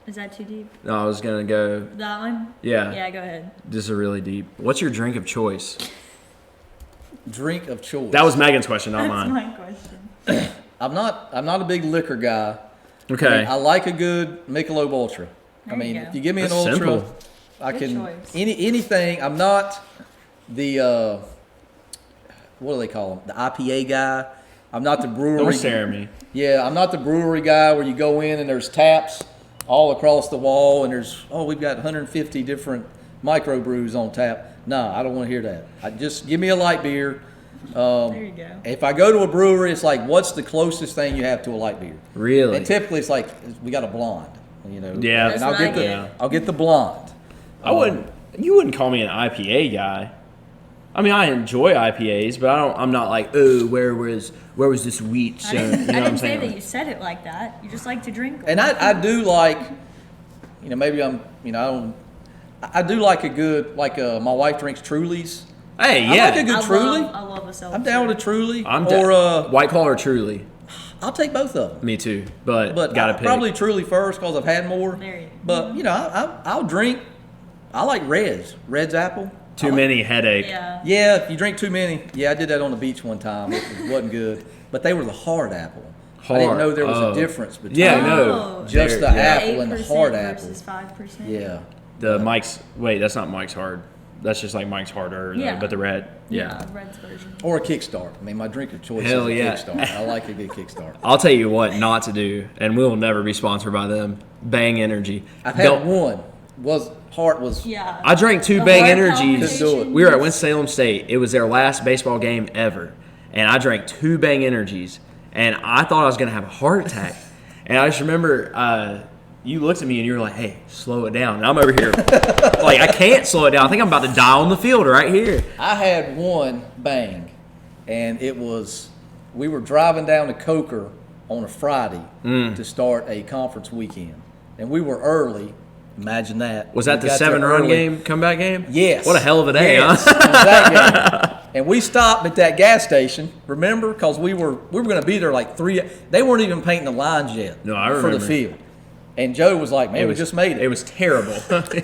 Is that too deep? No, I was gonna go. That one? Yeah. Yeah, go ahead. This is really deep. What's your drink of choice? Drink of choice. That was Megan's question, not That's mine. my question. I'm not a big liquor guy. Okay. I like a good Michelob Ultra. There you go. if you give me That's an Ultra, simple. I Good can choice. anything. I'm not the what do they call them? The IPA guy. I'm not the brewery. Don't stare at me. Yeah, I'm not the brewery guy where you go in and there's taps all across the wall and we've got 150 different microbrews on tap. No, I don't want to hear that. Just give me a light beer. There you go. If I go to a brewery, it's like, what's the closest thing you have to a light beer? Really? And typically, it's like we got a blonde, Yeah. And That's I'll what get I the get. I'll get the blonde. You wouldn't call me an IPA guy. I mean, I enjoy IPAs, but I'm not like, oh, where was this wheat? So, I didn't, you know I what I'm didn't say saying? that you said it like that. You just like to drink. And I do like, maybe I'm, I do like a good, my wife drinks Trulies. Hey, I yeah. like a good Truly. I love a seltzer. I'm down with a Truly. I'm or White Claw or Truly? I'll take both of them. Me too, but But gotta I'll pick. probably Truly first because I've had more. There you go. But I'll drink. I like Reds. Reds apple. Too many headache. Yeah. Yeah, if you drink too many. Yeah, I did that on the beach one time. It wasn't good. But they were the hard apple. I didn't Hard. know there was Oh. a difference between Yeah, Oh. no. just the There- yeah. apple and the 8% hard apple. versus 5%. Yeah. The Mike's. Wait, that's not Mike's hard. That's just like Mike's harder. Yeah. But the red. Yeah. Red's version. Or a kickstart. I mean, my drink of choice Hell is a yeah. kickstart. I like a good kickstart. I'll tell you what not to do, and we will never be sponsored by them. Bang Energy. I've had Don't- one. Heart was. Yeah. I drank two The Bang heart Energies. Couldn't do it. We were at Winston-Salem State. It was their last baseball game ever, and I drank two Bang Energies, and I thought I was gonna have a heart attack. And I just remember you looked at me and you were like, "Hey, slow it down." And I'm over here, like I can't slow it down. I think I'm about to die on the field right here. I had one Bang, and we were driving down to Coker on a Friday to start a conference weekend, and we were early. Imagine that. Was that We the got there 7-run early. game, comeback game? Yes. What a hell of a day, Yes, huh? it was that game. And we stopped at that gas station. Remember, because we were going to be there like 3. They weren't even painting the lines yet. No, I for remember. the field. And Joe was like, "Man, we just made it." It was terrible.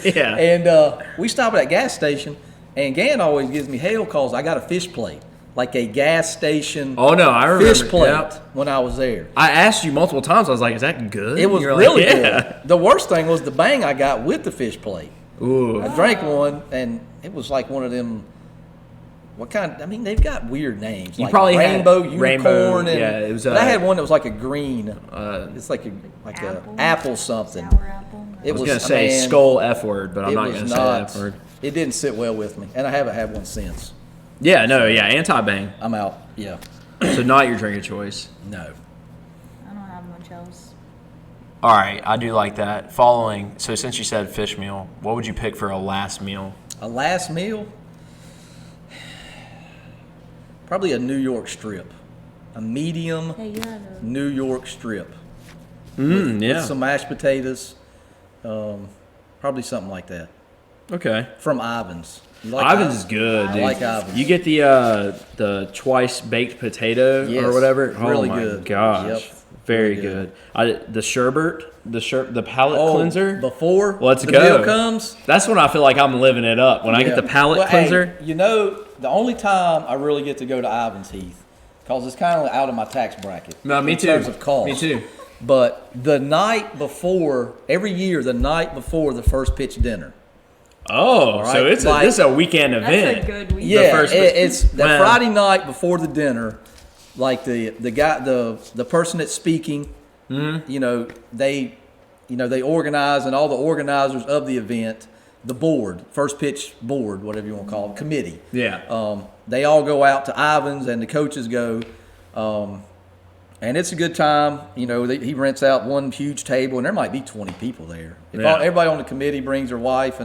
Yeah. And we stopped at that gas station, and Gann always gives me hell because I got a fish plate, like a gas station. Oh no, I remember. fish plate Yep. when I was there. I asked you multiple times. I was like, "Is that good?" It was You're like, really "Yeah." good. The worst thing was the Bang I got with the fish plate. Ooh. I drank one, and it was like one of them. What kind? I mean, they've got weird names. You like probably had rainbow, unicorn, rainbow, and yeah, it was, but I had one that was like a green. Uh, It's like a Apple? apple something. Sour apple. It I was gonna say man, skull F word, but I'm it not was gonna say not. F word. It didn't sit well with me, and I haven't had one since. Yeah, no, yeah, anti-bang. I'm out. Yeah. So not your drink of choice. No. I don't have much else. All right, I do like that. Following, so since you said fish meal, what would you pick for a last meal? A last meal? Probably a New York strip. A medium Hey, you had a. New York strip. Yeah. With some mashed potatoes. Probably something like that. Okay. From Ivan's. You like Ivan's is good, I dude. like Ivan's. You get the twice baked potato Yes, or whatever. really oh my good. Gosh. Yep, Very really good. good. The sherbet, the palate Oh, cleanser. Before Let's the go. meal comes. That's when I feel like I'm living it up. When I get Yeah. the palate Well, hey, cleanser. the only time I really get to go to Ivan's, Heath, because it's kind of out of my tax bracket. No, me in too. terms of cost. Me too. But the night before, every year, the night before the first pitch dinner. Oh, right, so it's like- this is a weekend That's event. a good week. Yeah, first- it's the Wow. Friday night before the dinner. Like the guy, the person that's speaking, Mm-hmm. they organize, and all the organizers of the event the board, first pitch board, whatever you want to call it, committee. Yeah. They all go out to Ivan's and the coaches go. And it's a good time. You know, he rents out one huge table, and there might be 20 people there. If everybody on the committee brings their wife,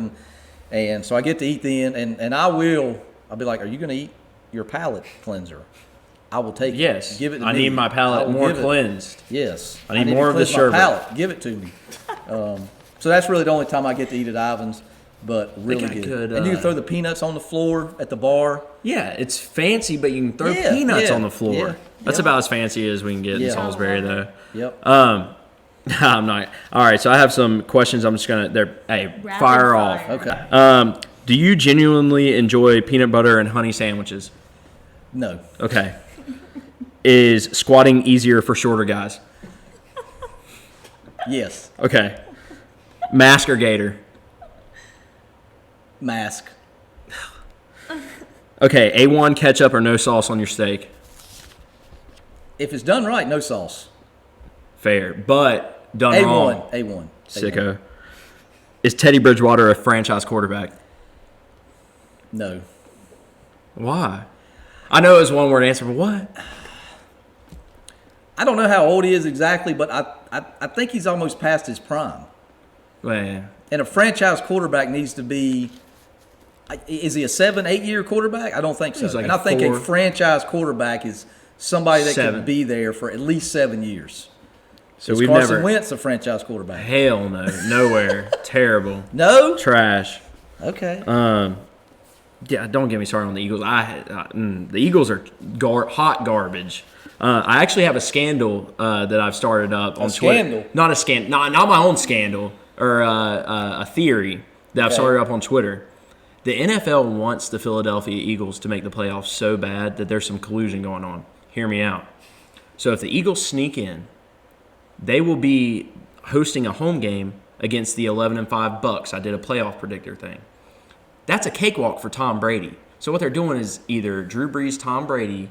and so I get to eat then, and I'll be like, are you going to eat your palate cleanser? I will take Yes. it. Give it to I me. need my palate more cleansed. Yes. I need more to of the cleanse my sherbet. palate. Give it to me. So that's really the only time I get to eat at Ivan's, but really I good. could, and you can throw the peanuts on the floor at the bar. Yeah, it's fancy, but you can throw Yeah, peanuts yeah, on the floor. yeah, That's yeah. about as fancy as we can get in Yeah. Salisbury, though. Yep. I'm not. All right, so I have some questions. I'm just gonna. Rapid fire off. fire. Okay. Do you genuinely enjoy peanut butter and honey sandwiches? No. Okay. Is squatting easier for shorter guys? Yes. Okay. Mask or gator? Mask. Okay. A1 ketchup or no sauce on your steak? If it's done right, no sauce. Fair, but done A1. wrong. A1. Sicko. Is Teddy Bridgewater a franchise quarterback? No. Why? I know it was one word answer, but what? I don't know how old he is exactly, but I think he's almost past his prime. Well, And a franchise quarterback needs to be. Is he a 7-8 year quarterback? I don't think so. He's like and I think a 4. franchise quarterback is somebody that 7. can be there for at least 7 years. so Is we've Carson never. Wentz a franchise quarterback? Hell no, nowhere. Terrible, No. trash. Okay. Yeah, don't get me started on the Eagles. The Eagles are hot garbage. I actually have a scandal that I've started up on Twitter. Scandal? Not a scandal. Not my own scandal, or a theory that I've Okay. started up on Twitter. The NFL wants the Philadelphia Eagles to make the playoffs so bad that there's some collusion going on. Hear me out. So if the Eagles sneak in, they will be hosting a home game against the 11-5 Bucks. I did a playoff predictor thing. That's a cakewalk for Tom Brady. So what they're doing is either Drew Brees, Tom Brady,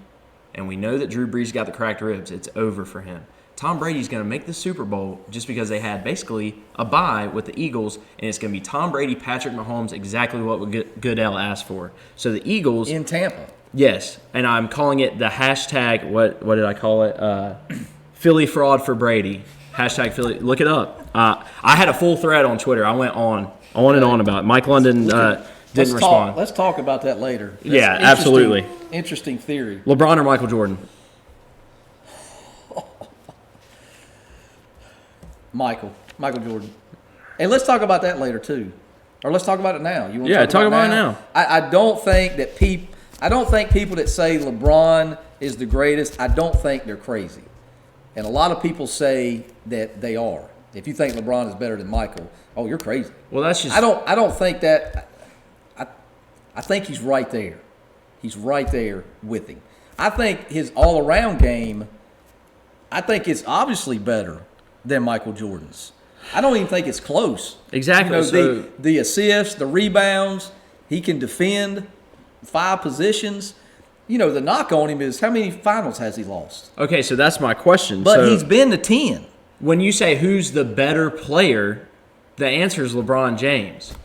and we know that Drew Brees got the cracked ribs. It's over for him. Tom Brady's going to make the Super Bowl just because they had basically a bye with the Eagles, and it's going to be Tom Brady, Patrick Mahomes, exactly what Goodell asked for. So the Eagles In Tampa. yes, and I'm calling it the hashtag. What did I call it? Philly fraud for Brady. Hashtag Philly. Look it up. I had a full thread on Twitter. I went on and on about it. Mike London didn't respond. Let's talk about that later. That's Yeah, interesting- absolutely. Interesting theory. LeBron or Michael Jordan? Michael Jordan. And let's talk about that later too, or let's talk about it now. You want to Yeah, talk about it now. I don't think that people that say LeBron is the greatest, I don't think they're crazy. And a lot of people say that they are. If you think LeBron is better than Michael, oh, you're crazy. Well, that's just. I don't think that. I think he's right there. He's right there with him. I think his all-around game, I think it's obviously better than Michael Jordan's. I don't even think it's close. Exactly, You know, so- the assists, the rebounds, he can defend 5 positions. You know, the knock on him is how many finals has he lost? Okay, so that's my question. But so he's been to 10. when you say who's the better player, the answer is LeBron James.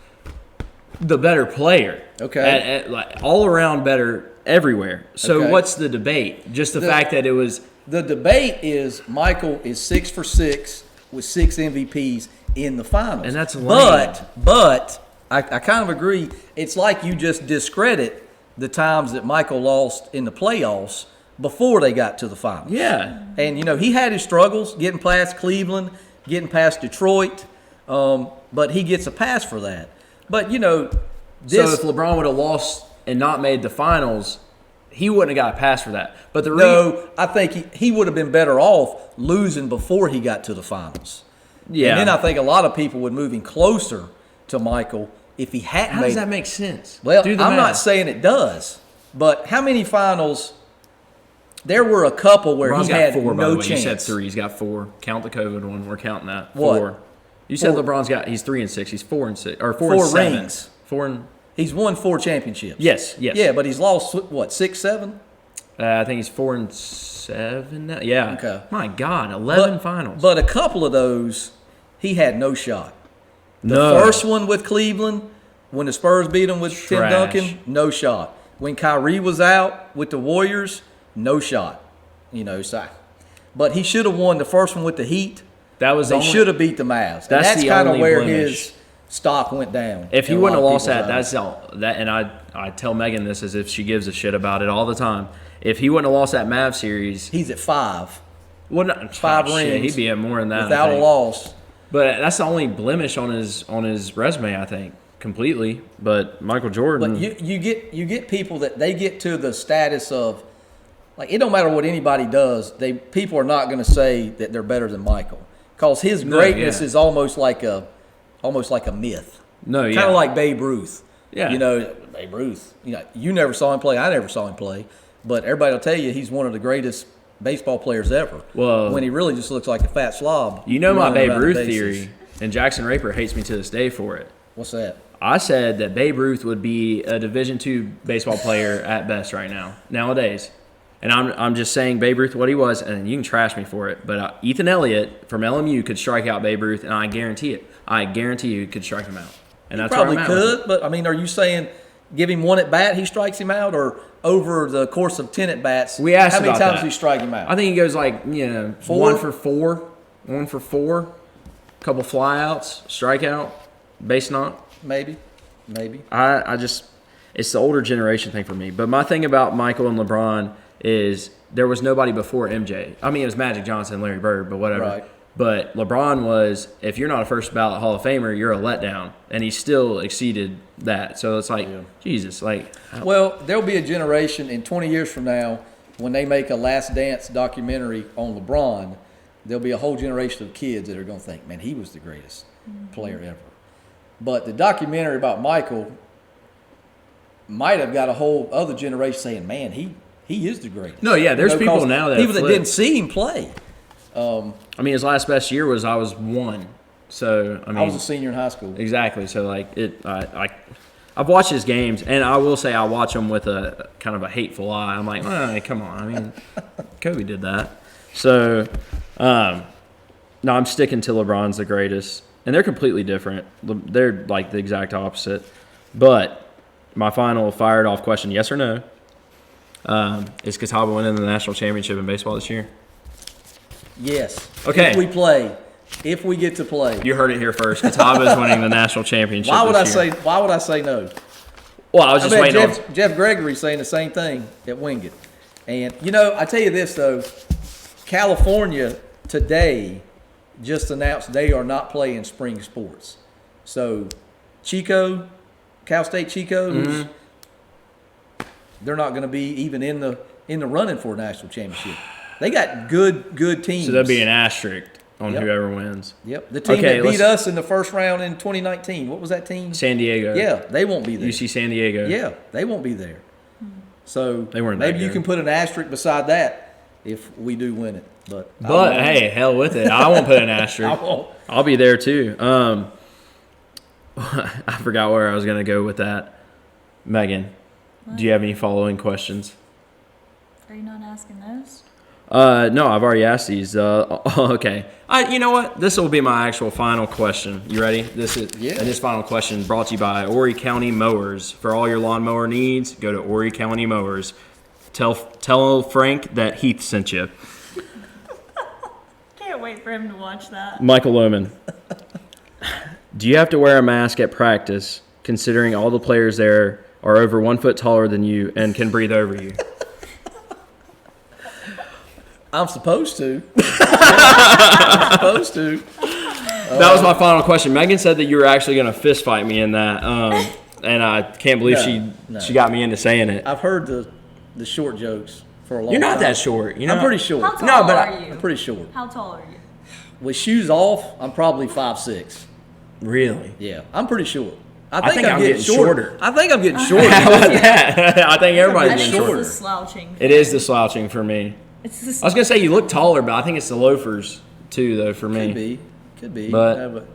The better player. Okay. Like all around better everywhere. So Okay. what's the debate? Just the fact that it was. The debate is Michael is 6 for 6 with 6 MVPs in the finals. And that's lame. But I kind of agree. It's like you just discredit the times that Michael lost in the playoffs before they got to the finals. Yeah. And, you know, he had his struggles getting past Cleveland, getting past Detroit, but he gets a pass for that. But, you know, So if LeBron would have lost and not made the finals, he wouldn't have got a pass for that. But the no, I think he would have been better off losing before he got to the finals. yeah. And then I think a lot of people would move him closer to Michael if he hadn't How made does it. that make sense? Well, Do the I'm not math. saying it does, but how many finals? There were a couple where LeBron's he got had 4, by the no way. chance. You said 3. He's got 4. Count the COVID one. We're counting that. What? 4. You said 4. LeBron's got. He's 3 and 6. He's 4 and 6 or 4 4 and 7. rings. 4 and. He's won 4 championships. Yes. Yeah, but he's lost what 6, 7? I think he's 4 and 7 now. Yeah. Okay. My God, 11 finals. But a couple of those, he had no shot. The no. first one with Cleveland, When the Spurs beat him with Tim Trash. Duncan, no shot. When Kyrie was out with the Warriors, no shot. But he should have won the first one with the Heat. That was They should have beat the Mavs. And That's that's the kind of only where blemish. his stock went down. If he in a wouldn't have lot of lost that, people's that's eyes. all that. And I tell Megan this as if she gives a shit about it all the time. If he wouldn't have lost that Mav series, He's at 5 well, not, 5 shit, rings he'd be at more than that. I without a think. loss. But that's the only blemish on his resume, I think, completely. But Michael Jordan, But you get people that they get to the status of, like, it don't matter what anybody does. People are not going to say that they're better than Michael, because his greatness yeah. is almost like a myth. no, yeah, Kind of like Babe Ruth. Yeah. Babe Ruth. You never saw him play. I never saw him play. But everybody will tell you he's one of the greatest baseball players ever. Well, when he really just looks like a fat slob. my running Babe around the Ruth bases. theory, and Jackson Raper hates me to this day for it. What's that? I said that Babe Ruth would be a Division II baseball player at best right now, nowadays. And I'm just saying Babe Ruth what he was, and you can trash me for it. But Ethan Elliott from LMU could strike out Babe Ruth, and I guarantee it. I guarantee you could strike him out. And that's Probably where I'm at with it. could, but I mean, are you saying give him one at bat, he strikes him out, or over the course of 10 at bats, We asked how many about times that. does he strike him out? I think he goes like, 4? 1 for 4, couple flyouts, strikeout, base knock. Maybe. I just, it's the older generation thing for me. But my thing about Michael and LeBron is there was nobody before MJ. I mean, it was Magic Johnson, Larry Bird, but whatever. Right. But LeBron was, if you're not a first ballot Hall of Famer, you're a letdown. And he still exceeded that. So it's like, Jesus, like. Well, there'll be a generation in 20 years from now when they make a Last Dance documentary on LeBron. There'll be a whole generation of kids that are going to think, man, he was the greatest player ever. But the documentary about Michael might have got a whole other generation saying, man, he is the greatest. No, yeah, there's people 'cause now that people that flip. didn't see him play. I mean, his last best year was I was 1. So, I mean. I was a senior in high school. Exactly. So, like, I've watched his games, and I will say I watch them with a kind of a hateful eye. I'm like, come on. I mean, Kobe did that. So, no, I'm sticking to LeBron's the greatest. And they're completely different. They're, like, the exact opposite. But my final fired-off question, yes or no, is Catawba winning the national championship in baseball this year? Yes. Okay. If we play. If we get to play. You heard it here first. Catawba is winning the national championship Why would I this year. say no? Well, I was I just bet waiting on. Jeff Gregory's saying the same thing at Wingate. And, I tell you this, though. California today just announced they are not playing spring sports. So, Cal State Chico, they're not going to be even in the running for a national championship. They got good teams. So there'll be an asterisk on Yep. whoever wins. Yep. The team Okay, that beat let's- us in the first round in 2019. What was that team? San Diego. Yeah, they won't be there. UC San Diego. Yeah, they won't be there. So They weren't that maybe you good. can put an asterisk beside that if we do win it. But I But won't. hey, hell with it. I won't put an asterisk. I won't. I'll be there too. I forgot where I was going to go with that. Megan, do you have any following questions? Are you not asking those? No, I've already asked these. Okay. You know what? This will be my actual final question. You ready? Yeah. And this final question brought to you by Horry County Mowers. For all your lawnmower needs, go to Horry County Mowers. Tell Frank that Heath sent you. Can't wait for him to watch that. Michael Lowman. Do you have to wear a mask at practice, considering all the players there are over 1 foot taller than you and can breathe over you? I'm supposed to. I'm supposed to. That was my final question. Megan said that you were actually going to fist fight me in that, and I can't believe No. she got me into saying it. I've heard the short jokes for a long You're time. not that short. You know? I'm pretty short. How tall No, but are you? I'm pretty short. How tall are you? With shoes off, I'm probably 5'6". Really? Yeah, I'm pretty short. I think I'm getting shorter. I think I'm getting shorter. How about that? I think everybody's I getting think shorter. it's the slouching. It is the slouching for me. It's the I was going to say you look taller, but I think it's the loafers too, though, for me. Could be. But- Yeah, but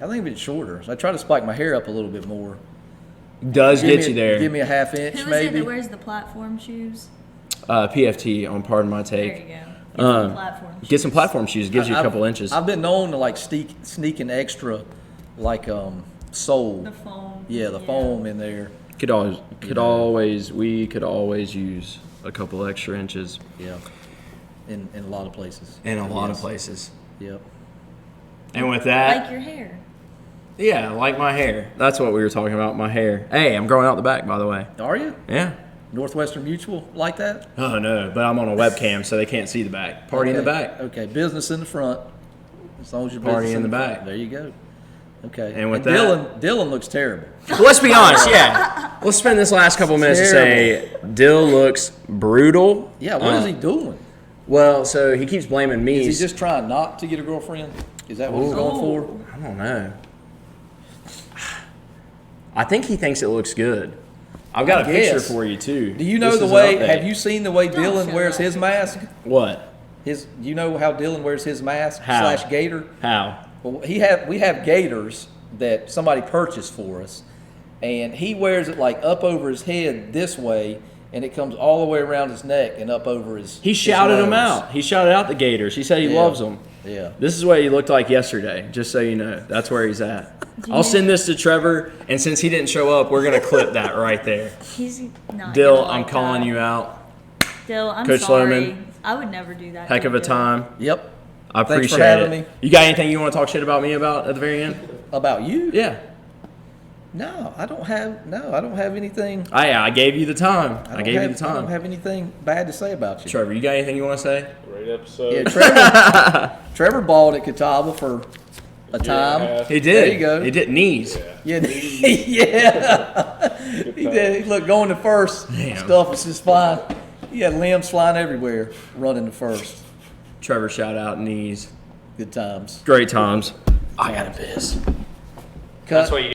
I think I'm getting shorter. So I try to spike my hair up a little bit more. Does Give get me you a- there. Give me a half inch, Who is it maybe. that wears the platform shoes? PFT on Pardon My There Take. you go. Get some platform shoes. Get some platform shoes. Gives you a I've- couple inches. I've been known to like sneak an extra, like sole. The foam. Yeah, the foam in there. We could always use a couple extra inches Yeah, in a lot of places. in a lot of Yes. places. Yep. And with that, Like your hair. yeah, like my hair. That's what we were talking about, my hair. Hey, I'm growing out the back, by the way. Are you Yeah. Northwestern Mutual like that? Oh no, but I'm on a webcam, so they can't see the back. Party in the Okay. back. Okay, business in the front. As long as you're Party business in the front. back. There you go. Okay. And with Dylan looks terrible. Well, let's be honest, yeah. Let's spend this last couple minutes to say Dill looks brutal. Yeah, what is he doing? Well, so he keeps blaming me. Is he just trying not to get a girlfriend? Is that what he's going for? I don't know. I think he thinks it looks good. I've got a picture guess. for you too. Do you know This the is an way? update. Have you seen the way Don't Dylan show wears that his mask? What? You know how Dylan wears his mask How? / gator? How? Well, we have gaiters that somebody purchased for us, and he wears it like up over his head this way, and it comes all the way around his neck and up over his. He shouted his them nose. out. He shouted out the Gators. He said he Yeah. loves them. Yeah. This is what he looked like yesterday, just so you know. That's where he's at. I'll send this to Trevor, and since he didn't show up, we're going to clip that right there. He's not. Dill, gonna I'm like calling that. you out. Dill, I'm Coach sorry. Lowman. I would never do that. Heck to of a you, Dill. time. Yep. I Thanks for appreciate having it. me. You got anything you want to talk shit about me about at the very end? About you? Yeah. No, I don't have anything. I gave you the time. I gave you the I don't time. have anything bad to say about you. Trevor, you got anything you want to say? Great episode. Yeah, Trevor balled at Catawba for a time. Yeah. He did. There you go. He did knees. Yeah, yeah. He did. Look, going to first, Damn. stuff was just flying. He had limbs flying everywhere, running to first. Trevor shout out knees. Good times. Great times. I got to piss. Cut. what you